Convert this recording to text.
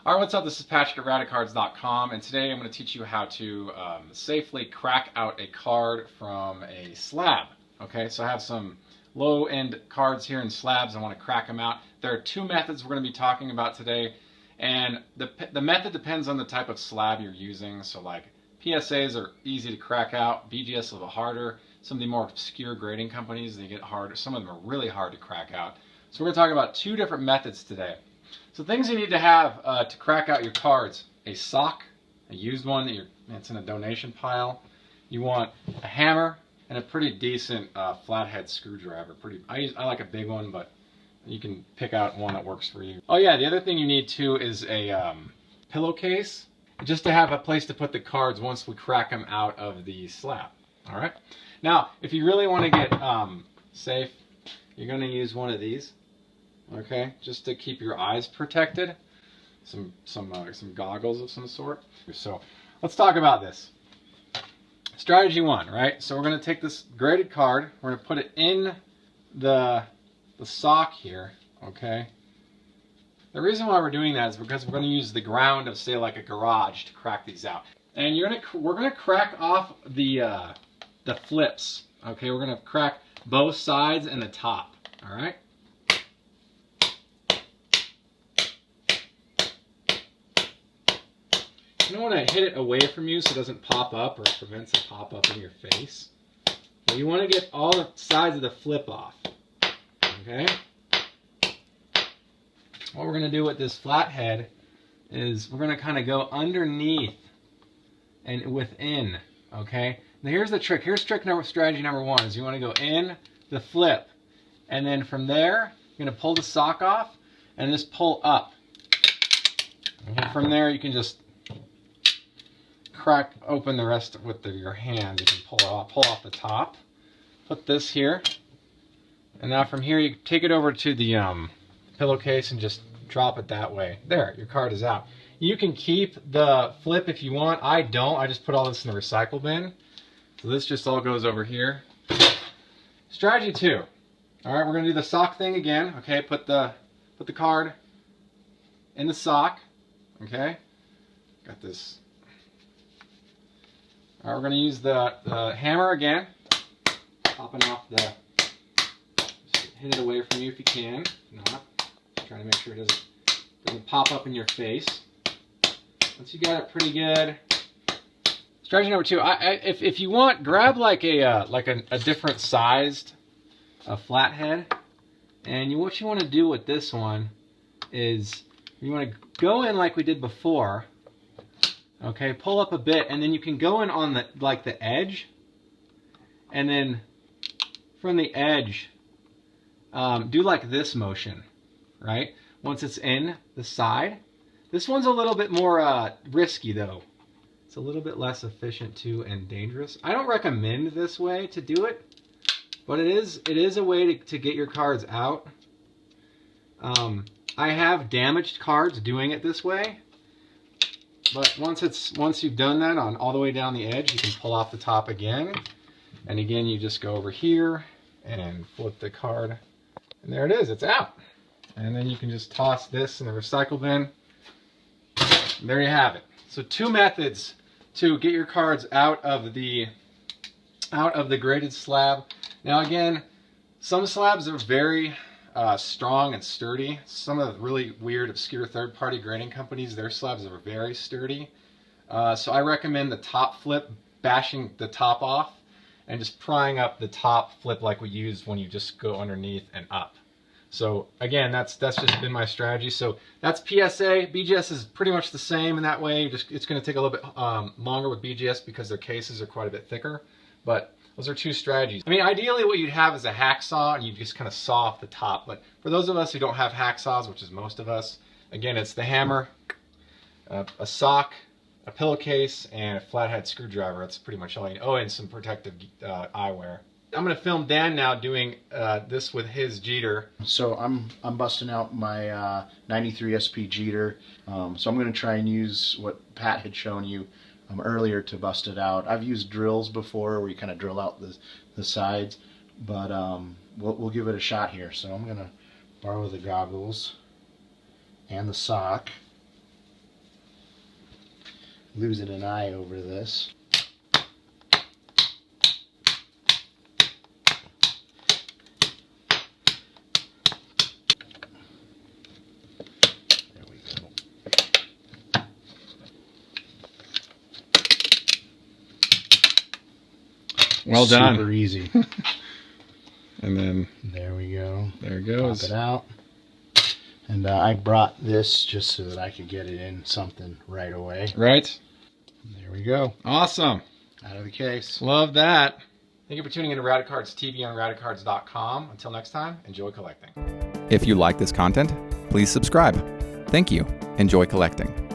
Alright, what's up? This is Patrick at Radicards.com, and today I'm going to teach you how to safely crack out a card from a slab. Okay, so I have some low-end cards here in slabs. I want to crack them out. There are two methods we're going to be talking about today, and the method depends on the type of slab you're using. So like PSAs are easy to crack out, BGS is a little harder. Some of the more obscure grading companies, they get harder. Some of them are really hard to crack out. So we're going to talk about two different methods today. So things you need to have to crack out your cards: a sock, a used one that's in a donation pile. You want a hammer and a pretty decent flathead screwdriver. I like a big one, but you can pick out one that works for you. Oh yeah, the other thing you need too is a pillowcase, just to have a place to put the cards once we crack them out of the slab. All right. Now, if you really want to get safe, you're going to use one of these. Okay, just to keep your eyes protected. Some goggles of some sort. So let's talk about this. Strategy one, right? So we're going to take this graded card. We're going to put it in the sock here. Okay. The reason why we're doing that is because we're going to use the ground of, say, like a garage to crack these out. And we're going to crack off the flips. Okay, we're going to crack both sides and the top. All right. You don't want to hit it away from you so it doesn't pop up or it prevents a pop up in your face. But you want to get all the sides of the flip off. Okay? What we're going to do with this flathead is we're going to kind of go underneath and within. Okay? Now here's the trick. Here's strategy number one is you want to go in the flip. And then from there, you're going to pull the sock off and just pull up. And from there you can just crack open the rest with your hand. You can pull off the top. Put this here, and now from here you take it over to the pillowcase and just drop it that way. There, your card is out. You can keep the flip if you want. I don't. I just put all this in the recycle bin. So this just all goes over here. Strategy two. All right, we're gonna do the sock thing again. Okay, put the card in the sock. Okay, got this. All right, we're going to use the hammer again, popping off just hit it away from you if you can. Not. Just trying to make sure it doesn't pop up in your face. Once you got it pretty good. Strategy number two, if you want, grab like a different sized flathead, and what you want to do with this one is you want to go in like we did before. Okay, pull up a bit, and then you can go in on the edge, and then from the edge, do like this motion, right? Once it's in the side. This one's a little bit more risky though. It's a little bit less efficient too and dangerous. I don't recommend this way to do it, but it is a way to get your cards out. I have damaged cards doing it this way. But once you've done that on all the way down the edge, you can pull off the top again. And again, you just go over here and flip the card. And there it is, it's out. And then you can just toss this in the recycle bin. And there you have it. So two methods to get your cards out of the graded slab. Now again, some slabs are very strong and sturdy. Some of the really weird, obscure third-party grading companies, their slabs are very sturdy. So I recommend the top flip, bashing the top off, and just prying up the top flip like we used when you just go underneath and up. So again, that's just been my strategy. So that's PSA. BGS is pretty much the same in that way. It's going to take a little bit longer with BGS because their cases are quite a bit thicker. But those are two strategies. I mean, ideally what you'd have is a hacksaw and you just kind of saw off the top. But for those of us who don't have hacksaws, which is most of us, again, it's the hammer, a sock, a pillowcase, and a flathead screwdriver. That's pretty much all you need. Oh, and some protective eyewear. I'm going to film Dan now doing this with his Jeter. So I'm busting out my 93 SP Jeter. So I'm going to try and use what Pat had shown you earlier to bust it out. I've used drills before where you kind of drill out the sides, but we'll give it a shot here. So I'm going to borrow the goggles and the sock. losing an eye over this. There we go. Well done. Super easy. And then There we go. there it goes. Pop it out. And I brought this just so that I could get it in something right away. Right? There we go. Awesome. Out of the case. Love that. Thank you for tuning in to Radicards TV on Radicards.com. Until next time, enjoy collecting. If you like this content, please subscribe. Thank you. Enjoy collecting.